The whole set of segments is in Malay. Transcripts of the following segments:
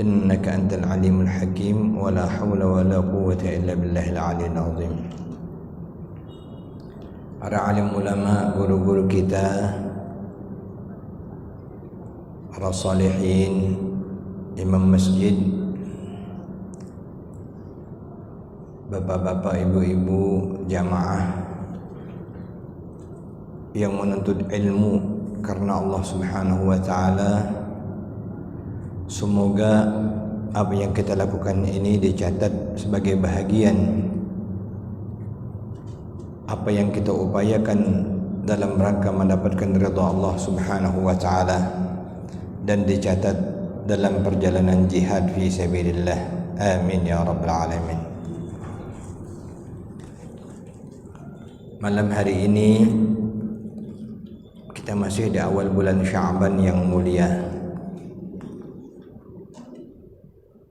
إنك أنت العليم الحكيم ولا حول ولا قوة إلا بالله العلي العظيم. Para alim ulama, guru-guru kita, para salihin, imam masjid, bapak-bapak, ibu-ibu, jamaah yang menuntut ilmu karena Allah Subhanahu wa taala, semoga apa yang kita lakukan ini dicatat sebagai bahagian apa yang kita upayakan dalam rangka mendapatkan ridha Allah Subhanahu wa taala dan dicatat dalam perjalanan jihad fi sabilillah. Amin ya rabbal alamin. Malam hari ini kita masih di awal bulan Sya'ban yang mulia,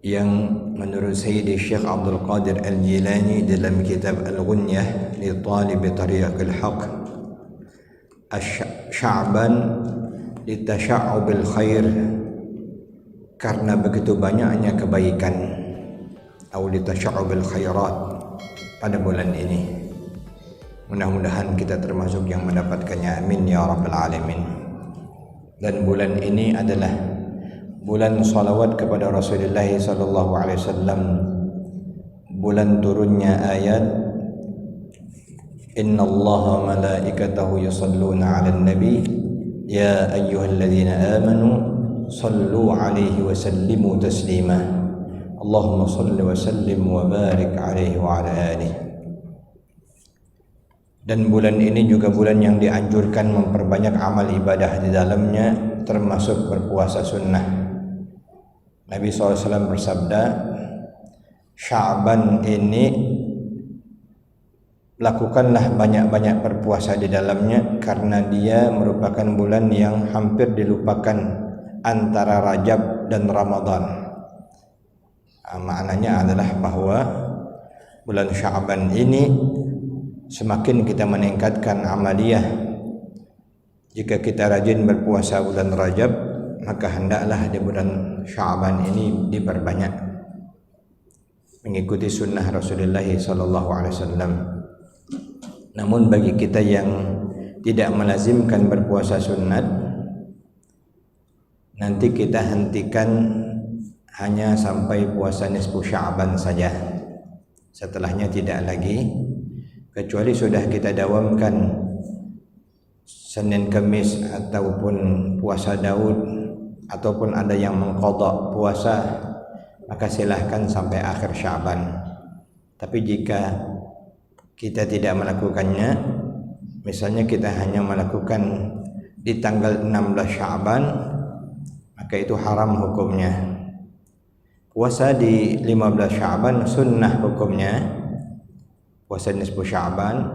yang menurut Sayyidi Syekh Abdul Qadir Al-Jilani dalam kitab Al-Ghunyah li Talib Tariqil Haq, Sya'ban litasya'ubil khair, karena begitu banyaknya kebaikan, atau litasya'ubil khairat pada bulan ini. Mudah-mudahan kita termasuk yang mendapatkannya, amin ya rabbal alamin. Dan bulan ini adalah bulan salawat kepada Rasulullah sallallahu alaihi wasallam, bulan turunnya ayat innallaha malaikatahu yusalluna 'alan nabi ya ayyuhalladzina amanu sallu 'alaihi wa sallimu taslima. Allahumma salli wa sallim wa barik 'alaihi wa 'ala alihi. Dan bulan ini juga bulan yang dianjurkan memperbanyak amal ibadah di dalamnya, termasuk berpuasa sunnah. Nabi SAW bersabda, Sya'ban ini lakukanlah banyak-banyak berpuasa di dalamnya, karena dia merupakan bulan yang hampir dilupakan antara Rajab dan Ramadan. Maknanya adalah bahwa bulan Sya'ban ini semakin kita meningkatkan amaliyah. Jika kita rajin berpuasa bulan Rajab, maka hendaklah di bulan Sya'ban ini diperbanyak mengikuti sunnah Rasulullah SAW. Namun bagi kita yang tidak melazimkan berpuasa sunat, nanti kita hentikan hanya sampai puasa nisfu Sya'ban saja. Setelahnya tidak lagi, kecuali sudah kita dawamkan Senin Kamis ataupun puasa Daud, ataupun ada yang mengqadha puasa, maka silahkan sampai akhir Sya'ban. Tapi jika kita tidak melakukannya, misalnya kita hanya melakukan di tanggal 16 Sya'ban, maka itu haram hukumnya. Puasa di 15 Sya'ban sunnah hukumnya, puasa nisfu Sya'ban.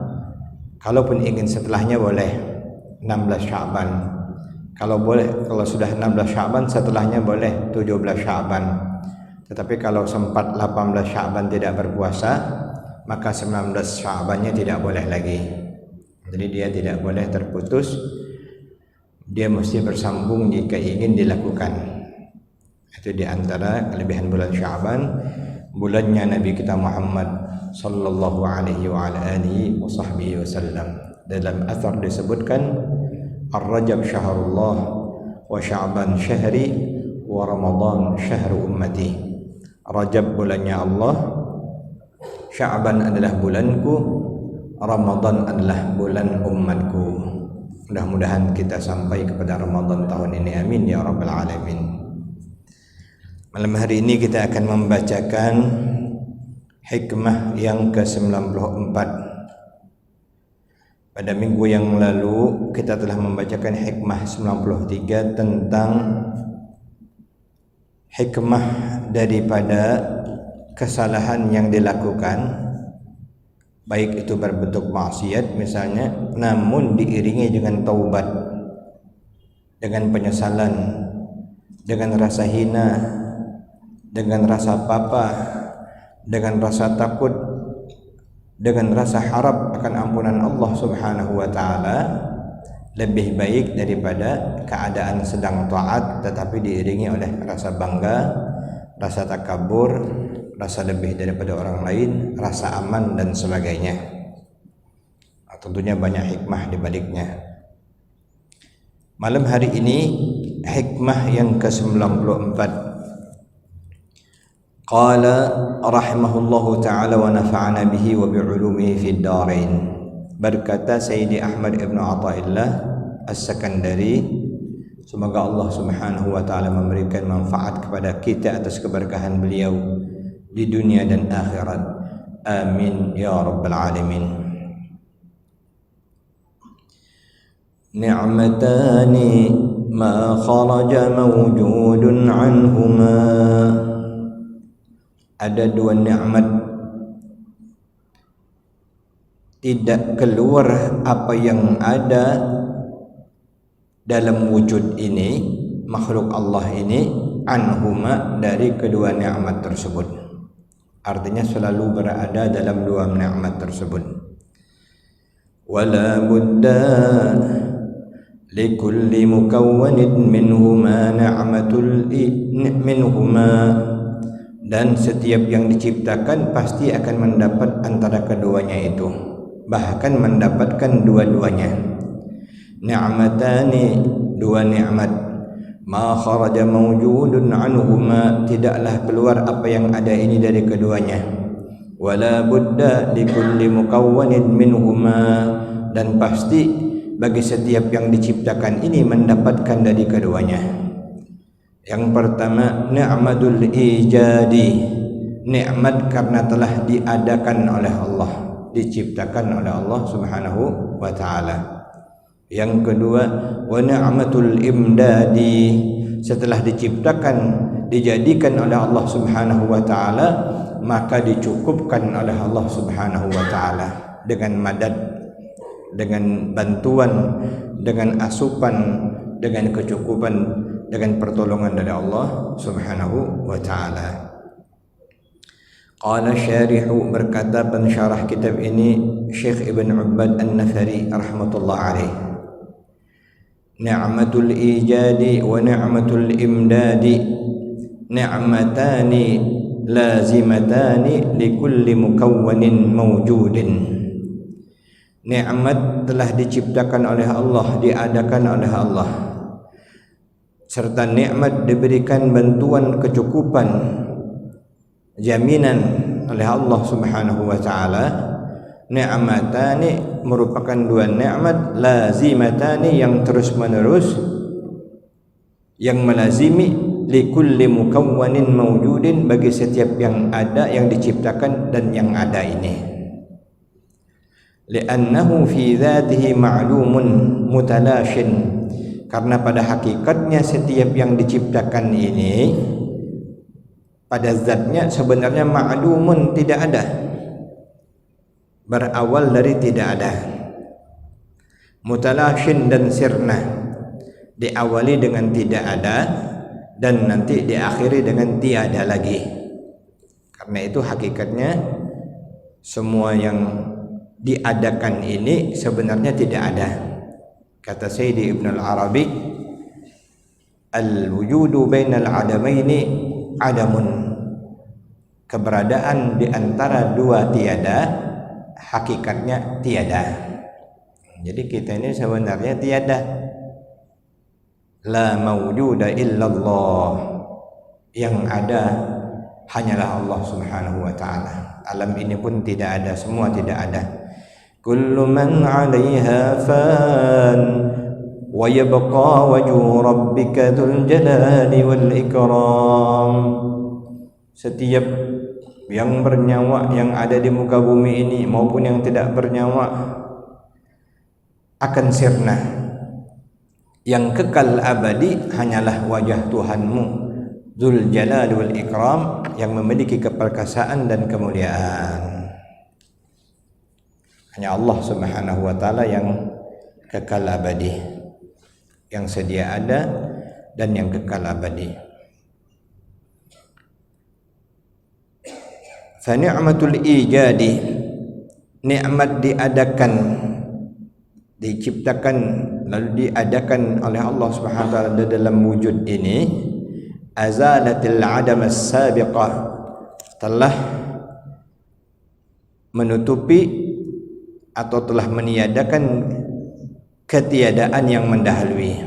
Kalaupun ingin setelahnya boleh 16 Sya'ban. Kalau sudah 16 Sya'ban, setelahnya boleh 17 Sya'ban. Tetapi kalau sempat 18 Sya'ban tidak berpuasa, maka 19 Sya'bannya tidak boleh lagi. Jadi dia tidak boleh terputus, dia mesti bersambung jika ingin dilakukan. Itu di antara kelebihan bulan Sya'ban, bulannya Nabi kita Muhammad sallallahu alaihi wa ala alihi wa sahbihi wasallam. Dalam athar disebutkan, Ar-Rajab syahrullah wa Sya'ban syahri wa Ramadan syahru ummati. Rajab bulannya Allah, Sya'ban adalah bulanku, Ramadan adalah bulan umatku. Mudah-mudahan kita sampai kepada Ramadan tahun ini, amin ya rabbal alamin. Malam hari ini kita akan membacakan hikmah yang ke-94. Pada minggu yang lalu kita telah membacakan hikmah 93 tentang hikmah daripada kesalahan yang dilakukan, baik itu berbentuk maksiat misalnya, namun diiringi dengan taubat, dengan penyesalan, dengan rasa hina, dengan rasa papa, dengan rasa takut, dengan rasa harap akan ampunan Allah Subhanahu wa taala, lebih baik daripada keadaan sedang taat tetapi diiringi oleh rasa bangga, rasa takabur, rasa lebih daripada orang lain, rasa aman dan sebagainya. Tentunya banyak hikmah di baliknya. Malam hari ini hikmah yang ke-94. Qala rahimahullahu ta'ala wa nafa'ana bihi wa bi'ulumihi fid darain. Berkata Sayyidi Ahmad Ibn Athaillah As-Sakandari, semoga Allah Subhanahu wa taala memberikan manfaat kepada kita atas keberkahan beliau di dunia dan akhirat. Amin ya rabbal alamin. Ni'matani ma kharaja mawjudun anhuma. Ada dua nikmat tidak keluar apa yang ada dalam wujud ini, makhluk Allah ini, anhuma, dari kedua nikmat tersebut. Artinya selalu berada dalam dua nikmat tersebut. Wala budda likulli mukawwanin minhuma ni'matul minhuma, dan setiap yang diciptakan pasti akan mendapat antara keduanya itu, bahkan mendapatkan dua-duanya. Ni'matani, dua nikmat, ma kharaja mawjudun anhuma, tidaklah keluar apa yang ada ini dari keduanya. Wala budda likulli mukawwanin minhuma, dan pasti bagi setiap yang diciptakan ini mendapatkan dari keduanya. Yang pertama, ni'matul ijadi, nikmat karena telah diadakan oleh Allah, diciptakan oleh Allah Subhanahu wa ta'ala. Yang kedua, wa ni'matul imdadi, setelah diciptakan, dijadikan oleh Allah Subhanahu wa ta'ala, maka dicukupkan oleh Allah Subhanahu wa ta'ala dengan madad, dengan bantuan, dengan asupan, dengan kecukupan, dengan pertolongan dari Allah Subhanahu wa ta'ala. Qala syarihu, berkata pensyarah kitab ini Syekh Ibn Ubbad An-Nafari rahmatullah alaih, ni'matul ijadi wa ni'matul imdadi ni'matani lazimatani likulli mukawwanin mawjudin. Nikmat telah diciptakan oleh Allah, diadakan oleh Allah, serta nikmat diberikan bantuan kecukupan, jaminan oleh Allah Subhanahu wa ta'ala. Ni'matani merupakan dua nikmat lazimatani, yang terus menerus, yang melazimi, likulli mukawwanin mawjudin, bagi setiap yang ada, yang diciptakan dan yang ada ini. Li'annahu fi dhatihi ma'lumun mutalashin, karena pada hakikatnya setiap yang diciptakan ini pada zatnya sebenarnya ma'lumun, tidak ada, berawal dari tidak ada. Mutalashin dan sirna, diawali dengan tidak ada dan nanti diakhiri dengan tiada lagi. Karena itu hakikatnya semua yang diadakan ini sebenarnya tidak ada. Kata Sayyidi Ibn al-Arabi, al-wujudu bainal adamaini adamun, keberadaan di antara dua tiada hakikatnya tiada. Jadi kita ini sebenarnya tiada. La mawjuda illallah, yang ada hanyalah Allah Subhanahu wa ta'ala. Alam ini pun tidak ada, semua tidak ada. Kullu man 'alaiha fan wa yabqa wajhu rabbika dzul jalali wal ikram. Setiap yang bernyawa, yang ada di muka bumi ini maupun yang tidak bernyawa, akan sirna. Yang kekal abadi hanyalah wajah Tuhanmu dzul jalali wal ikram, yang memiliki keperkasaan dan kemuliaan. Hanya Allah Subhanahu wa ta'ala yang kekal abadi, yang sedia ada dan yang kekal abadi. Fa ni'matul ijadi, nikmat diadakan, diciptakan lalu diadakan oleh Allah Subhanahu wa ta'ala dalam wujud ini, azalatil adam as-sabiqah, telah menutupi atau telah meniadakan ketiadaan yang mendahului.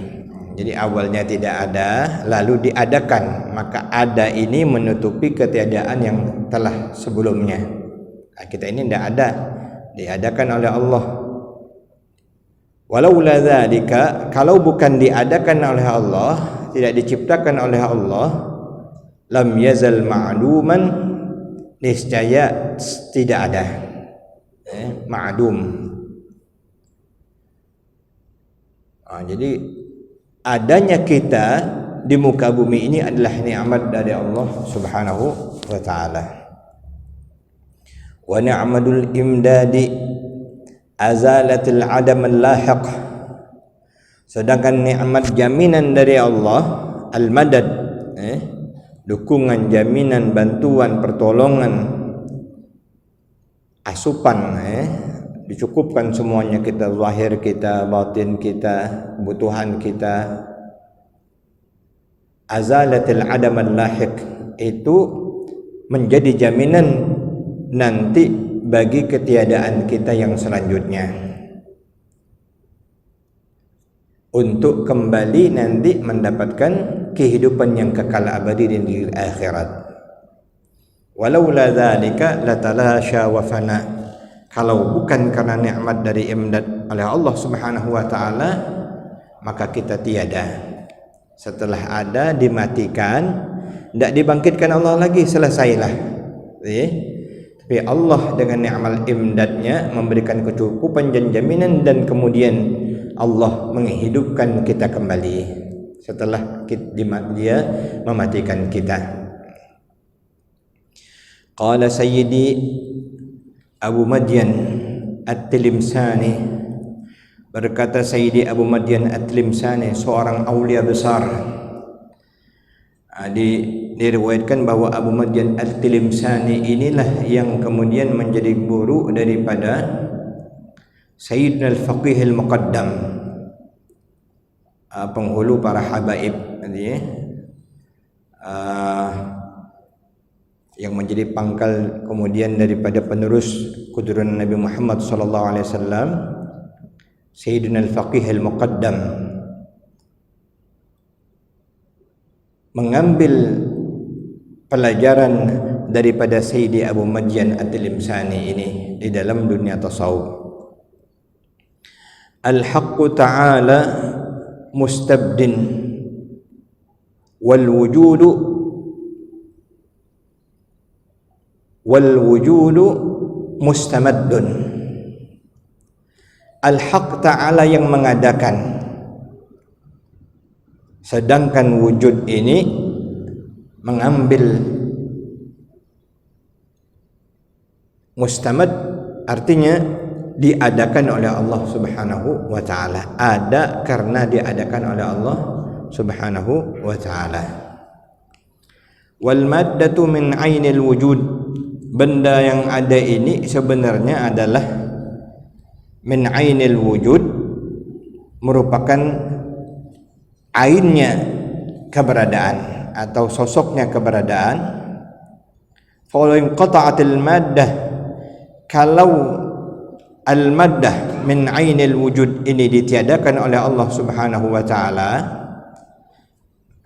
Jadi awalnya tidak ada, lalu diadakan, maka ada ini menutupi ketiadaan yang telah sebelumnya. Nah, kita ini tidak ada, diadakan oleh Allah. Walaula dzalika, kalau bukan diadakan oleh Allah, tidak diciptakan oleh Allah, lam yazal ma'luman, niscaya tidak ada. Ma'dum. Jadi adanya kita di muka bumi ini adalah nikmat dari Allah Subhanahu wa taala. Wa ni'matul imdadi azalatil adam al-lahiq. Sedangkan nikmat jaminan dari Allah al-madad, dukungan, jaminan, bantuan, pertolongan, asupan, dicukupkan semuanya kita, zahir kita, batin kita, kebutuhan kita. Azalatil adam al-lahiq itu menjadi jaminan nanti bagi ketiadaan kita yang selanjutnya, untuk kembali nanti mendapatkan kehidupan yang kekal abadi di akhirat. Walaula dzalika latalasha wa fana. Kalau bukan karena nikmat dari imdad oleh Allah Subhanahu wa taala, maka kita tiada. Setelah ada dimatikan, tidak dibangkitkan Allah lagi, selesailah. Tapi Allah dengan nikmat imdadnya memberikan kecukupan dan jaminan, dan kemudian Allah menghidupkan kita kembali setelah dia mematikan kita. Qala Sayyidi Abu Madyan At-Tilimsani, berkata Sayyidi Abu Madyan At-Tilimsani, seorang aulia besar. Diriwayatkan bahwa Abu Madyan At-Tilimsani inilah yang kemudian menjadi guru daripada Sayyidina Al-Faqih Al-Muqaddam, penghulu para habaib, yang menjadi pangkal kemudian daripada penerus keturunan Nabi Muhammad sallallahu alaihi wasallam, Sayyidina Al-Faqih Al-Muqaddam, mengambil pelajaran daripada Sayyidi Abu Madyan At-Tilimsani ini di dalam dunia tasawuf. Al-haqqu ta'ala mustabdin wal wujudu mustamaddun. Al-haq ta'ala yang mengadakan, sedangkan wujud ini mengambil. Mustamad artinya diadakan oleh Allah Subhanahu wa taala, ada karena diadakan oleh Allah Subhanahu wa taala. Wal maddatu min ainil wujud, benda yang ada ini sebenarnya adalah min ainil wujud, merupakan ainnya keberadaan atau sosoknya keberadaan. Fa in qata'atil maddah, kalau al-maddah min ainil wujud ini ditiadakan oleh Allah Subhanahu wa taala.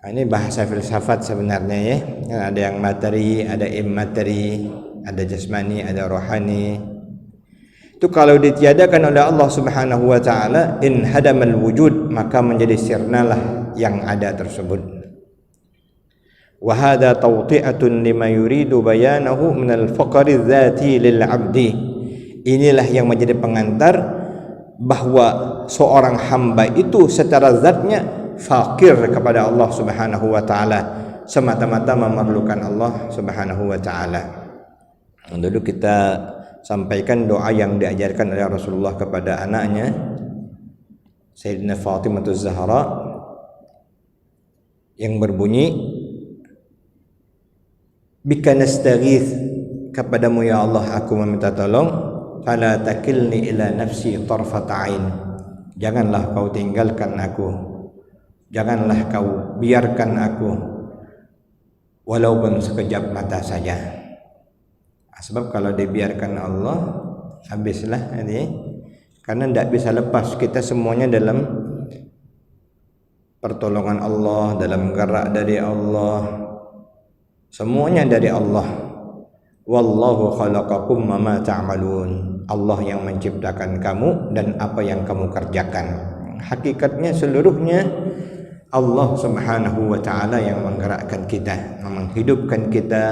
Ini bahasa filsafat sebenarnya ya. Ada yang materi, ada immateri, ada jasmani, ada rohani. Itu kalau ditiadakan oleh Allah Subhanahu wa taala, in hadamal wujud, maka menjadi sirnalah yang ada tersebut. Wa hadha tawti'atun lima yuridu bayanahu min al-faqri dzati lil 'abdi. Inilah yang menjadi pengantar bahwa seorang hamba itu secara zatnya fakir kepada Allah Subhanahu wa taala, semata-mata memerlukan Allah Subhanahu wa taala. Dulu kita sampaikan doa yang diajarkan oleh Rasulullah kepada anaknya Sayyidina Fatimah Az-Zahra, yang berbunyi, bika nastaghith, kepadamu ya Allah aku meminta tolong, fala takilni ila nafsi tarfat ain, janganlah kau tinggalkan aku, janganlah kau biarkan aku walaupun sekejap mata saja. Sebab kalau dibiarkan Allah, habislah ini, karena tidak bisa lepas. Kita semuanya dalam pertolongan Allah, dalam gerak dari Allah, semuanya dari Allah. Wallahu khalaqakum wa ma ta'malun. Allah yang menciptakan kamu dan apa yang kamu kerjakan. Hakikatnya seluruhnya Allah Subhanahu wa taala yang menggerakkan kita, menghidupkan kita,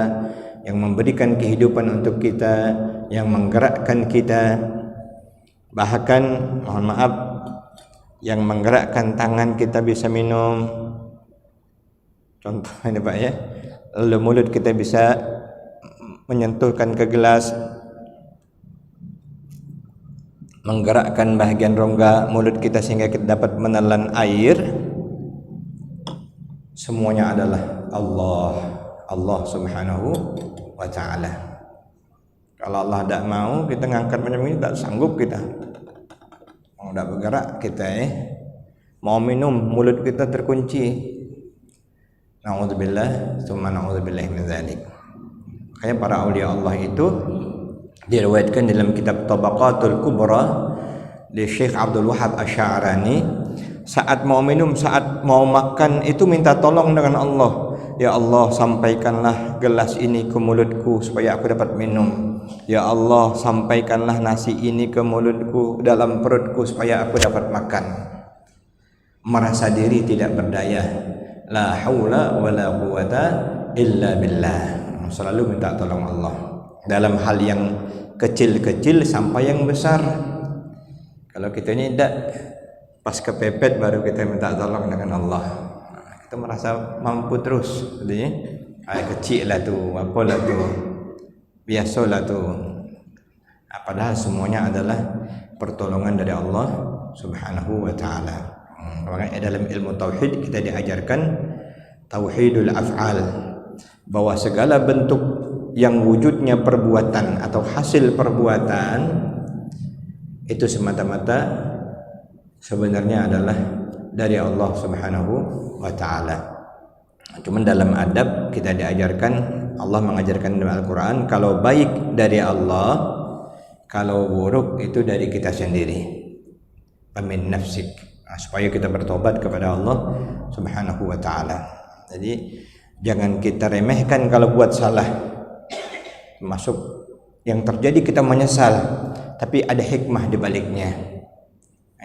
yang memberikan kehidupan untuk kita, yang menggerakkan kita. Bahkan mohon maaf, yang menggerakkan tangan kita bisa minum, contoh ini Pak ya, lalu mulut kita bisa menyentuhkan ke gelas, menggerakkan bahagian rongga mulut kita sehingga kita dapat menelan air. Semuanya adalah Allah Subhanahu wa ta'ala. Kalau Allah tidak mau kita ngangkat macam ini, tak sanggup kita. Mau tidak bergerak kita mau minum mulut kita terkunci. Na'udzubillah, tsumma na'udzubillah min dzalik. Makanya para aulia Allah itu diriwayatkan dalam kitab Tabaqatul Kubra di Syekh Abdul Wahab Asy'arani, saat mau minum, saat mau makan itu minta tolong dengan Allah. Ya Allah, sampaikanlah gelas ini ke mulutku supaya aku dapat minum. Ya Allah, sampaikanlah nasi ini ke mulutku, dalam perutku supaya aku dapat makan. Merasa diri tidak berdaya. La haula wala quwata illa billah. Selalu minta tolong Allah dalam hal yang kecil-kecil sampai yang besar. Kalau kita ini tidak, pas kepepet baru kita minta tolong dengan Allah. Kita merasa mampu terus, jadi kecil lah tu, apalah tu, biasalah tu. Padahal semuanya adalah pertolongan dari Allah Subhanahu wa taala. Makanya dalam ilmu tauhid kita diajarkan tauhidul af'al, bahwa segala bentuk yang wujudnya perbuatan atau hasil perbuatan itu semata-mata sebenarnya adalah dari Allah Subhanahu wa ta'ala. Cuman dalam adab kita diajarkan, Allah mengajarkan dalam Al-Quran, kalau baik dari Allah, kalau buruk itu dari kita sendiri. Amin nafsik, supaya kita bertobat kepada Allah Subhanahu wa ta'ala. Jadi jangan kita remehkan kalau buat salah. Masuk yang terjadi kita menyesal, tapi ada hikmah di baliknya.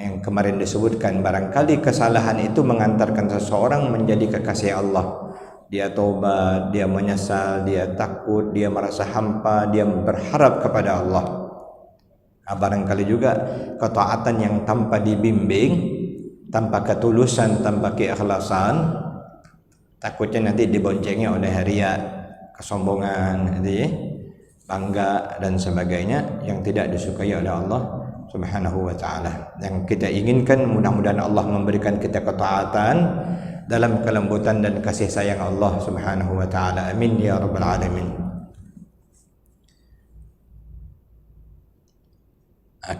Yang kemarin disebutkan, barangkali kesalahan itu mengantarkan seseorang menjadi kekasih Allah. Dia taubat, dia menyesal, dia takut, dia merasa hampa, dia berharap kepada Allah. Barangkali juga ketaatan yang tanpa dibimbing, tanpa ketulusan, tanpa keikhlasan, takutnya nanti diboncengi oleh riya, kesombongan, bangga dan sebagainya yang tidak disukai oleh Allah Subhanahu wa ta'ala. Yang kita inginkan, mudah-mudahan Allah memberikan kita ketaatan dalam kelembutan dan kasih sayang Allah Subhanahu wa ta'ala. Amin ya rabbal alamin.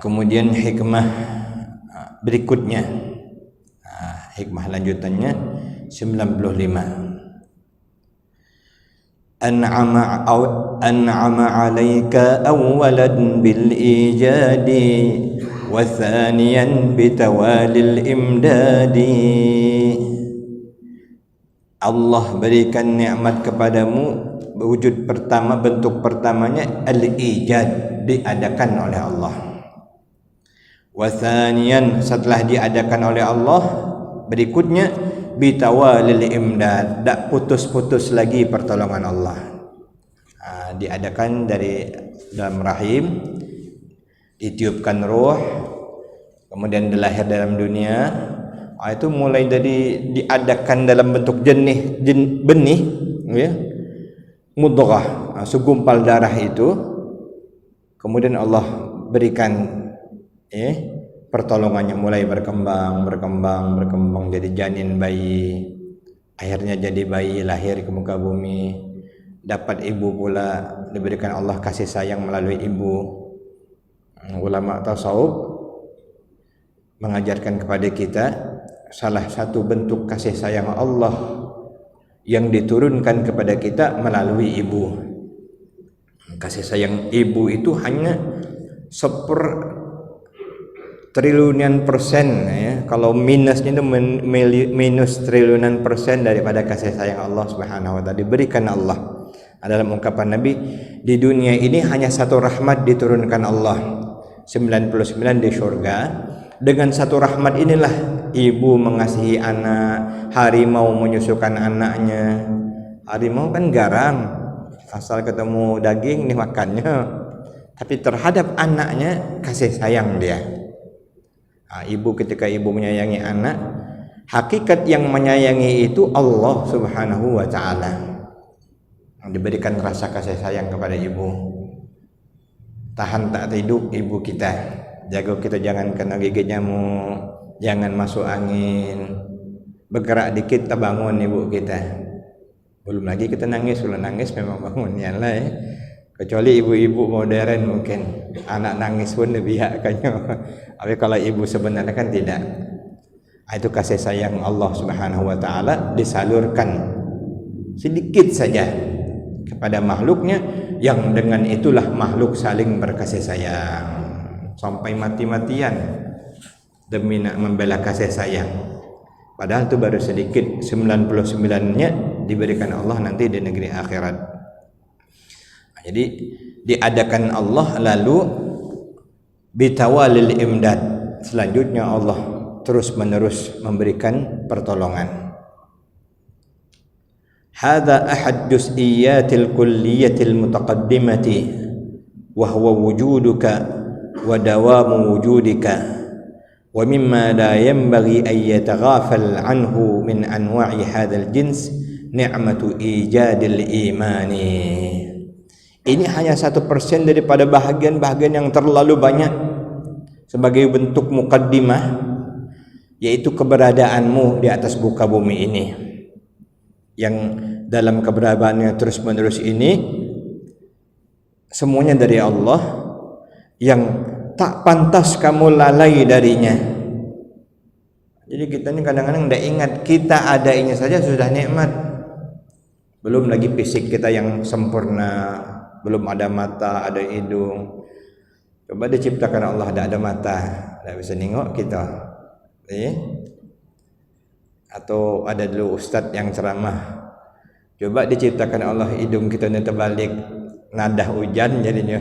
Kemudian hikmah berikutnya, hikmah lanjutannya 95. أنعم عليك أولا بالإيجاد وثانيا بتوالي الإمداد. Allah berikan nikmat kepadamu, wujud pertama, bentuk pertamanya al-ijad, diadakan oleh Allah. Wathaniyan, setelah diadakan oleh Allah, berikutnya bitawalil imdad, tak putus-putus lagi pertolongan Allah. Diadakan dari dalam rahim, ditiupkan ruh, kemudian dilahir dalam dunia. Itu mulai dari diadakan dalam bentuk benih, ya, mudghah, segumpal darah itu, kemudian Allah berikan pertolongannya, mulai berkembang jadi janin bayi, akhirnya jadi bayi, lahir ke muka bumi, dapat ibu pula, diberikan Allah kasih sayang melalui ibu. Ulama tasawuf mengajarkan kepada kita salah satu bentuk kasih sayang Allah yang diturunkan kepada kita melalui ibu. Kasih sayang ibu itu hanya triliunan persen ya. Kalau minusnya itu minus triliunan persen daripada kasih sayang Allah Subhanahu wa taala diberikan Allah. Dalam ungkapan Nabi, di dunia ini hanya satu rahmat diturunkan Allah, 99 di surga. Dengan satu rahmat inilah ibu mengasihi anak, harimau menyusukan anaknya. Harimau kan garang, asal ketemu daging nih makannya. Tapi terhadap anaknya kasih sayang dia. Ibu ketika ibu menyayangi anak, hakikat yang menyayangi itu Allah Subhanahu wa taala. Diberikan rasa kasih sayang kepada ibu. Tahan tak hidup ibu kita, jaga kita jangan kena gigit nyamuk, jangan masuk angin, bergerak dikit kita bangun ibu kita. Belum lagi kita nangis, kalau nangis memang bangun ya lah ya. Kecuali ibu-ibu modern mungkin anak nangis pun dibiarkannya. Tapi kalau ibu sebenarnya kan tidak. Itu kasih sayang Allah Subhanahu wa taala disalurkan sedikit saja kepada makhluknya, yang dengan itulah makhluk saling berkasih sayang sampai mati-matian demi nak membela kasih sayang. Padahal itu baru sedikit, 99-nya diberikan Allah nanti di negeri akhirat. Jadi diadakan Allah lalu bitawalil imdad, selanjutnya Allah terus menerus memberikan pertolongan. Hadza ahad juz'iyatil kulliyatil mutaqaddimati wa huwa wujuduka wa dawamu wujudika wa mimma la yanbaghi an yataghafal anhu min anwa'i hadzal jins ni'matu ijadil imani. Ini hanya 1% daripada bahagian-bahagian yang terlalu banyak sebagai bentuk mukaddimah, yaitu keberadaanmu di atas muka bumi ini, yang dalam keberadaannya terus menerus ini semuanya dari Allah, yang tak pantas kamu lalai darinya. Jadi kita ini kadang-kadang tidak ingat kita adanya saja sudah nikmat, belum lagi fisik kita yang sempurna, belum ada mata, ada hidung. Coba diciptakan Allah tidak ada mata, tidak bisa nengok kita. Atau ada dulu ustadz yang ceramah, coba diciptakan Allah hidung kita ini terbalik, nada hujan jadinya,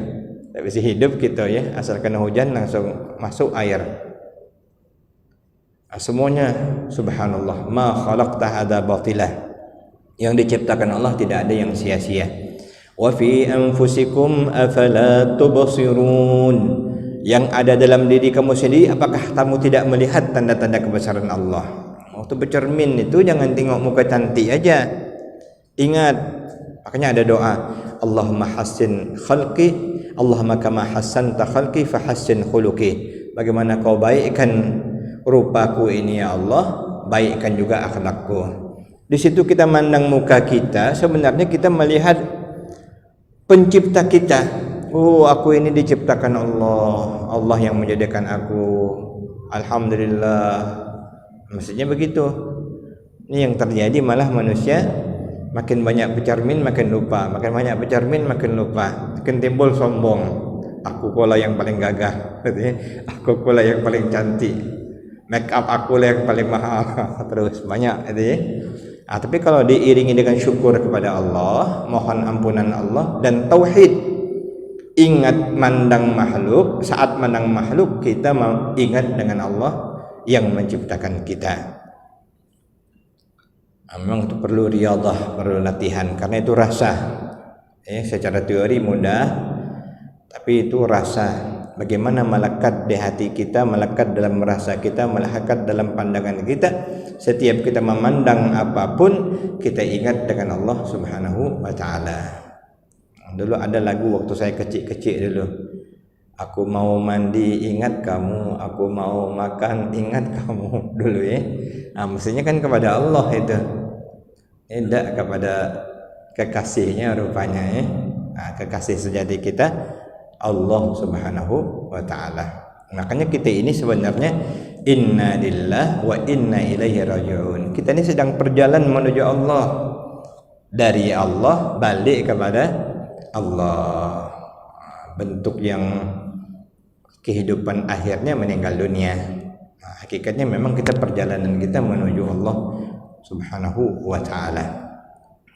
tak bisa hidup kita ya, asal kena hujan langsung masuk air. Semuanya subhanallah, ma khalaqta hadza batilah, yang diciptakan Allah tidak ada yang sia-sia. Wa fi anfusikum afala tubsirun, yang ada dalam diri kamu sendiri, apakah kamu tidak melihat tanda-tanda kebesaran Allah? Waktu bercermin itu jangan tengok muka cantik aja. Ingat, makanya ada doa, Allahumma hassin khalqi, Allahumma kama hassanta khalqi fahassin khuluqi. Bagaimana kau baikkan rupaku ini ya Allah, baikkan juga akhlakku. Di situ kita mandang muka kita, sebenarnya kita melihat pencipta kita. Oh, aku ini diciptakan Allah, Allah yang menjadikan aku. Alhamdulillah. Maksudnya begitu. Ini yang terjadi, malah manusia makin banyak bercermin makin lupa, makin banyak bercermin makin lupa, makin timbul sombong. Aku pula yang paling gagah, aku pula yang paling cantik, make up aku lah yang paling mahal, terus banyak gitu ya. Tapi kalau diiringi dengan syukur kepada Allah, mohon ampunan Allah dan tauhid, ingat mandang makhluk, saat mandang makhluk kita mau ingat dengan Allah yang menciptakan kita. Memang itu perlu riyadhah, perlu latihan, karena itu rasa. Secara teori mudah, tapi itu rasa. Bagaimana melekat di hati kita, melekat dalam rasa kita, melekat dalam pandangan kita. Setiap kita memandang apapun, kita ingat dengan Allah Subhanahu wa taala. Dulu ada lagu waktu saya kecil-kecil dulu. Aku mau mandi ingat kamu, aku mau makan ingat kamu, dulu ya. Mestinya kan kepada Allah itu, tidak kepada kekasihnya rupanya ya. Kekasih sejati kita Allah Subhanahu wa taala. Makanya kita ini sebenarnya inna lillahi wa inna ilaihi raji'un. Kita ini sedang perjalanan menuju Allah. dari Allah balik kepada Allah. Bentuk yang kehidupan akhirnya meninggal dunia. Hakikatnya memang kita perjalanan kita menuju Allah Subhanahu wa ta'ala.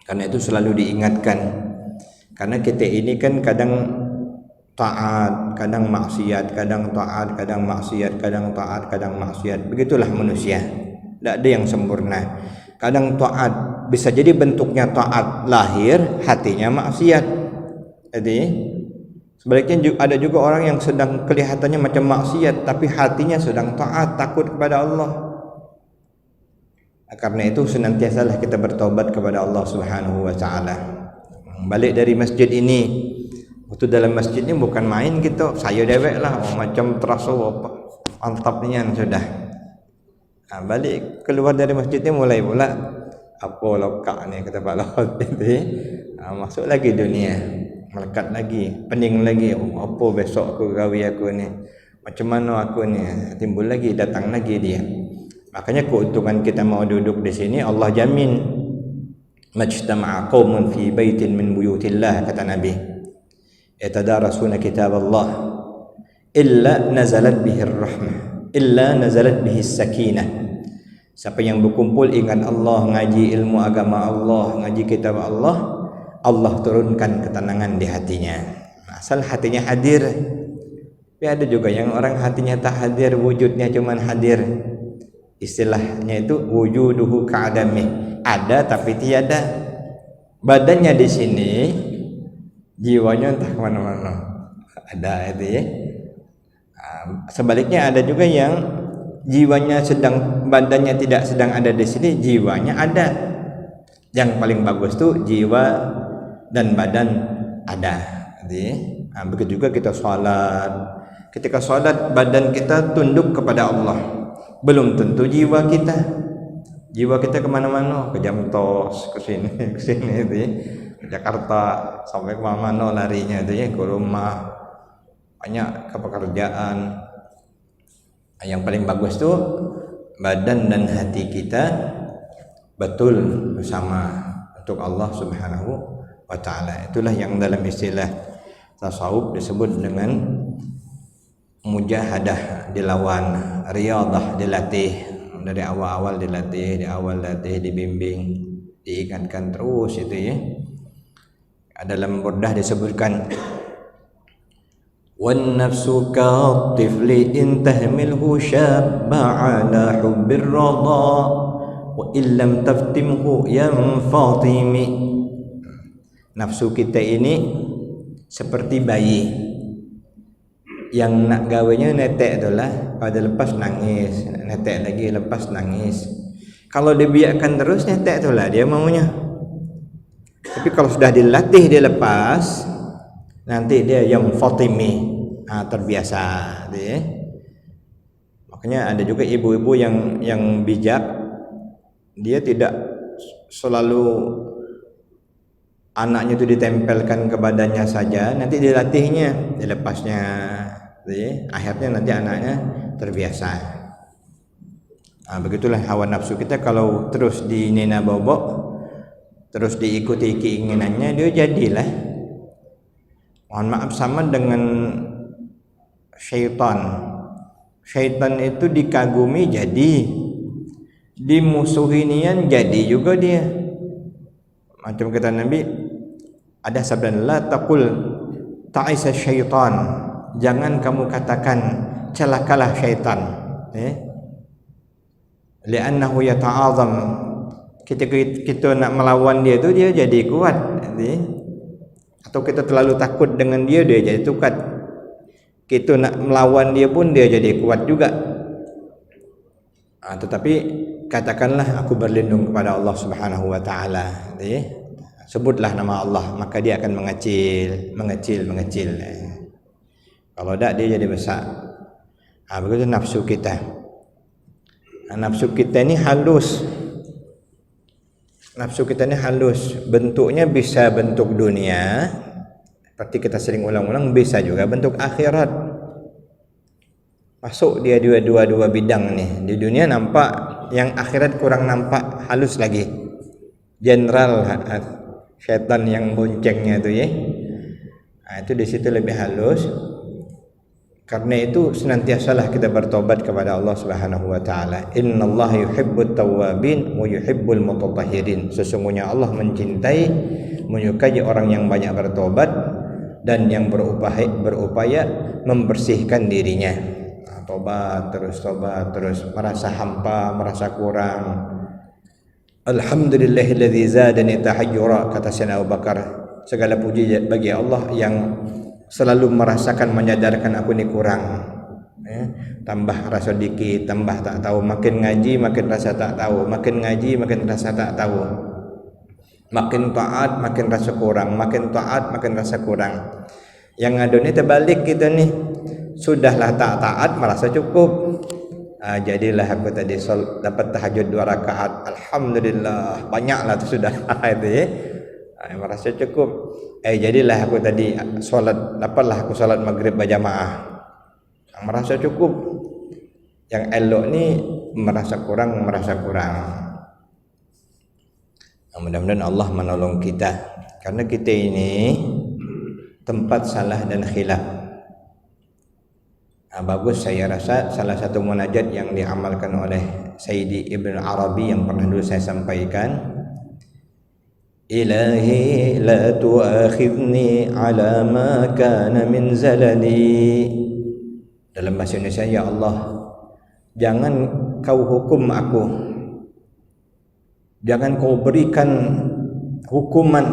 Karena itu selalu diingatkan. Karena kita ini kan kadang taat, kadang maksiat, kadang taat, kadang maksiat, kadang taat, kadang maksiat. Begitulah manusia. Tidak ada yang sempurna. Kadang taat, bisa jadi bentuknya taat lahir, hatinya maksiat. Jadi sebaliknya ada juga orang yang sedang kelihatannya macam maksiat, tapi hatinya sedang taat, takut kepada Allah. Karena itu senantiasalah kita bertobat kepada Allah Subhanahu wa ta'ala. Balik dari masjid ini, waktu dalam masjid ini bukan main gitu, saya dewek lah, macam terasa apa mantapnya sudah. Balik keluar dari masjid ini mulai pula apa lokak ni kata Pak Laut itu. Masuk lagi dunia, melekat lagi, pening lagi, apa besok aku gawe aku ni, macam mana aku ni, timbul lagi, datang lagi dia. Makanya keuntungan kita mau duduk di sini, Allah jamin majtama'a qaumun fi baitin min buyutillah, kata Nabi, yatadarasuna kitab Allah illa nazalat bihi rahmah illa nazalat bihi sakinah. Siapa yang berkumpul ingat Allah, ngaji ilmu agama Allah, ngaji kitab Allah, Allah turunkan ketenangan di hatinya. Asal hatinya hadir. Tapi ada juga yang orang hatinya tak hadir, wujudnya cuman hadir. Istilahnya itu wujuduhu ka'adamih, ada tapi tiada. Badannya di sini, jiwanya entah kemana-mana. Ada itu ya. Sebaliknya ada juga yang jiwanya sedang, badannya tidak sedang ada di sini, jiwanya ada. Yang paling bagus tuh jiwa dan badan ada. Jadi, begitu juga kita sholat. Ketika sholat, badan kita tunduk kepada Allah. Belum tentu jiwa kita kemana-mana, ke Jamtos, ke sini itu ya, ke Jakarta, sampai kemana-mana larinya itu ya, ke rumah, banyak ke pekerjaan. Yang paling bagus tuh badan dan hati kita betul bersama untuk Allah Subhanahu wa ta'ala. Itulah yang dalam istilah tasawuf disebut dengan mujahadah dilawan, riyadah dilatih. Dari awal-awal dilatih, di awal latih, dibimbing, diingatkan terus itu ya. Dalam burdah disebutkan, wan nafsu ka tifli in tahmilhu syabba ala hubbir radha wa illam taftimhu yanfatimi. Nafsu kita ini seperti bayi yang nak gawenya netek itulah, pada lepas nangis, netek lagi, lepas nangis. Kalau dibiarkan terus netek itulah dia maunya. Tapi kalau sudah dilatih dia lepas, nanti dia yang fatimi, terbiasa dia. Makanya ada juga ibu-ibu yang bijak, dia tidak selalu anaknya itu ditempelkan ke badannya saja, nanti dilatihnya, dilepasnya. Jadi, akhirnya nanti anaknya terbiasa. Begitulah hawa nafsu kita, kalau terus dinena bobok, terus diikuti keinginannya, dia jadilah, mohon maaf, sama dengan syaitan. Syaitan itu dikagumi jadi, dimusuhi nian jadi juga dia. Macam kata Nabi, ada sabda, la taqul ta'isa syaitan, jangan kamu katakan celakalah syaitan, li'annahu yata'azam. Kita nak melawan dia tu, dia jadi kuat, atau kita terlalu takut dengan dia, dia jadi kuat. Kita nak melawan dia pun dia jadi kuat juga. Tetapi katakanlah aku berlindung kepada Allah Subhanahu wa ta'ala, sebutlah nama Allah, maka dia akan mengecil. Kalau tak dia jadi besar. Begitu nafsu kita. Nafsu kita ni halus. Nafsu kita ni halus. Bentuknya bisa bentuk dunia, seperti kita sering ulang-ulang, bisa juga bentuk akhirat. Masuk dia dua bidang ni. Di dunia nampak, yang akhirat kurang nampak, halus lagi. General Setan yang boncengnya itu ya. Nah, itu di situ lebih halus. Karena itu senantiasalah kita bertobat kepada Allah Subhanahu wa taala. Innallaha yuhibbut tawwabin wa yuhibbul mutatahhirin. Sesungguhnya Allah mencintai, menyukai orang yang banyak bertobat dan yang berupaya membersihkan dirinya. Nah, tobat terus, merasa hampa, merasa kurang. Alhamdulillahilladzi zadani tahayyura, kata Sayyidina Abu Bakar. Segala puji bagi Allah yang selalu merasakan, menyadarkan aku ini kurang. Tambah rasa dikit, tambah tak tahu. Makin ngaji makin rasa tak tahu, makin ngaji makin rasa tak tahu. Makin taat makin rasa kurang, makin taat makin rasa kurang. Yang ada ni terbalik kita ni. Sudahlah tak taat merasa cukup. Jadilah aku tadi dapat tahajud 2 rakaat. Alhamdulillah, banyaklah tu sudah. Itu ya. Merasa cukup. Jadilah aku tadi dapatlah aku solat maghrib berjamaah. Merasa cukup. Yang elok ni merasa kurang. Mudah-mudahan Allah menolong kita. Karena kita ini tempat salah dan khilaf. Bagus saya rasa salah satu munajat yang diamalkan oleh Sayyidi Ibn Arabi yang pernah dulu saya sampaikan. Ilahi la tuakhidni ala ma kana min zalali. Dalam bahasa Indonesia, ya Allah, jangan kau hukum aku, jangan kau berikan hukuman,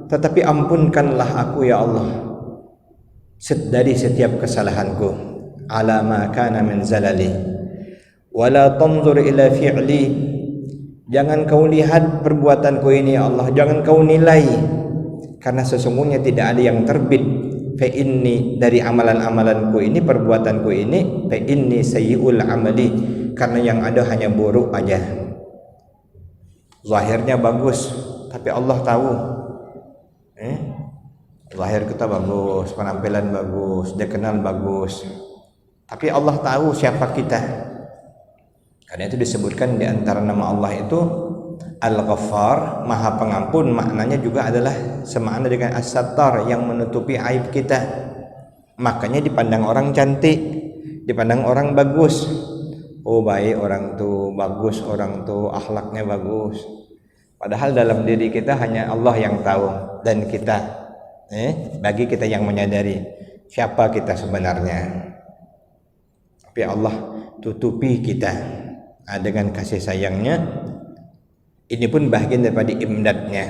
tetapi ampunkanlah aku ya Allah dari setiap kesalahanku. Ala ma kana min zalali wala tanzur ila fi'li. Jangan kau lihat perbuatanku ini ya Allah, jangan kau nilai, karena sesungguhnya tidak ada yang terbit fa inni dari amalan-amalanku ini, perbuatanku ini, fa inni sayyi'ul amali, karena yang ada hanya buruk aja. Zahirnya bagus, tapi Allah tahu. Zahir kita bagus, penampilan bagus, dia kenal bagus, tapi Allah tahu siapa kita. Karena itu disebutkan di antara nama Allah itu Al-Ghaffar, Maha Pengampun. Maknanya juga adalah semakna dengan As-Sattar, yang menutupi aib kita. Makanya dipandang orang cantik, dipandang orang bagus. Oh baik orang tu, bagus orang tu, akhlaknya bagus. Padahal dalam diri kita hanya Allah yang tahu, dan kita bagi kita yang menyadari siapa kita sebenarnya. Tapi Allah tutupi kita dengan kasih sayangnya. Ini pun bahagian daripada imdadnya.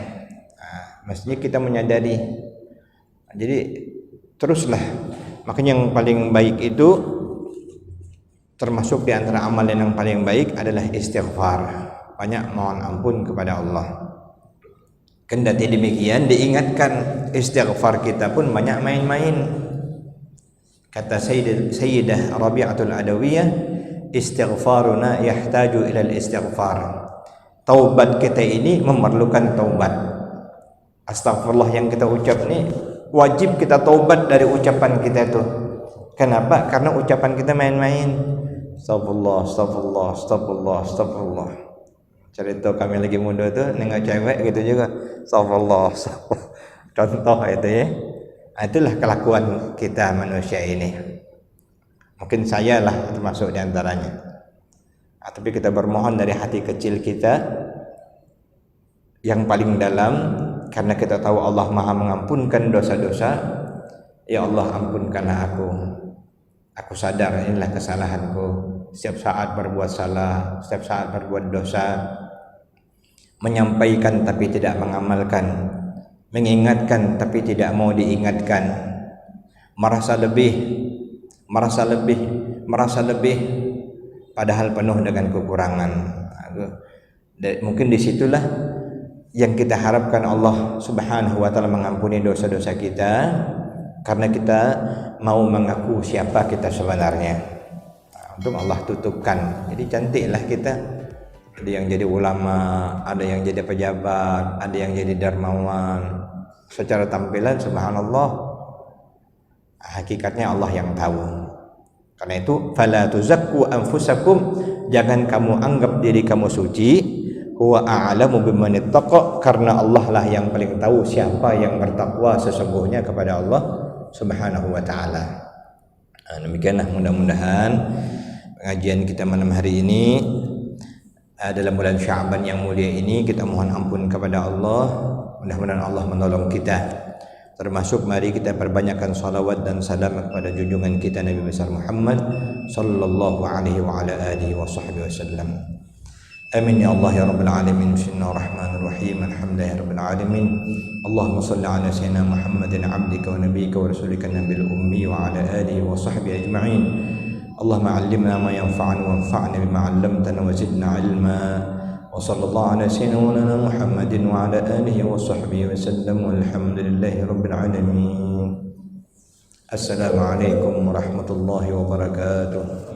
Maksudnya kita menyadari. Jadi teruslah. Makanya yang paling baik itu, termasuk di antara amalan yang paling baik adalah istighfar. Banyak mohon ampun kepada Allah. Kendati demikian, diingatkan istighfar kita pun banyak main-main. Kata Sayyidah Rabi'atul Adawiyah, istighfaruna yahtaju ilal istighfar. Taubat kita ini memerlukan taubat. Astagfirullah yang kita ucap ni wajib kita taubat dari ucapan kita itu. Kenapa? Karena ucapan kita main-main. Astagfirullah, astagfirullah, astagfirullah, astagfirullah. Cerita kami lagi muda tu nengok cewek gitu juga. Astagfirullah, astagfirullah. Contoh itu ya. Itulah kelakuan kita manusia ini. Mungkin saya lah termasuk di antaranya. Tapi kita bermohon dari hati kecil kita yang paling dalam, karena kita tahu Allah Maha mengampunkan dosa-dosa. Ya Allah, ampunkanlah aku. Aku sadar inilah kesalahanku. Setiap saat berbuat salah, setiap saat berbuat dosa. Menyampaikan tapi tidak mengamalkan, mengingatkan tapi tidak mau diingatkan, merasa lebih, padahal penuh dengan kekurangan. Mungkin disitulah yang kita harapkan Allah Subhanahu wa ta'ala mengampuni dosa-dosa kita, karena kita mau mengaku siapa kita sebenarnya. Untuk Allah tutupkan. Jadi cantiklah kita. Ada yang jadi ulama, ada yang jadi pejabat, ada yang jadi dermawan. Secara tampilan subhanallah, hakikatnya Allah yang tahu. Karena itu fala tuzakku anfusakum, jangan kamu anggap diri kamu suci, huwa a'lamu biman ittaqa, karena Allah lah yang paling tahu siapa yang bertakwa sesungguhnya kepada Allah Subhanahu wa taala. Demikianlah mudah-mudahan pengajian kita malam hari ini dalam bulan Sya'ban yang mulia ini, kita mohon ampun kepada Allah. Mudah-mudahan Allah menolong kita. Termasuk mari kita perbanyakkan salawat dan salam kepada junjungan kita Nabi besar Muhammad sallallahu alaihi wa ala alihi wa sahbihi wasallam. Amin ya Allah ya rabbal alamin. Bismillahirrahmanirrahim. Alhamdulillahi rabbil alamin. Allahumma salli ala sayyidina Muhammadin abdika wa nabiyyika wa rasulika nabil ummi wa ala alihi wa sahbihi ajma'in. Allahumma 'allimna ma yanfa'una wanfa'na bima 'allamtana wa zidna 'ilma. Wa sallallahu ala sayyidina Muhammadin wa ala alihi wa sahbihi wa sallam. Walhamdulillahi rabbil alamin. Assalamualaikum warahmatullahi wabarakatuh.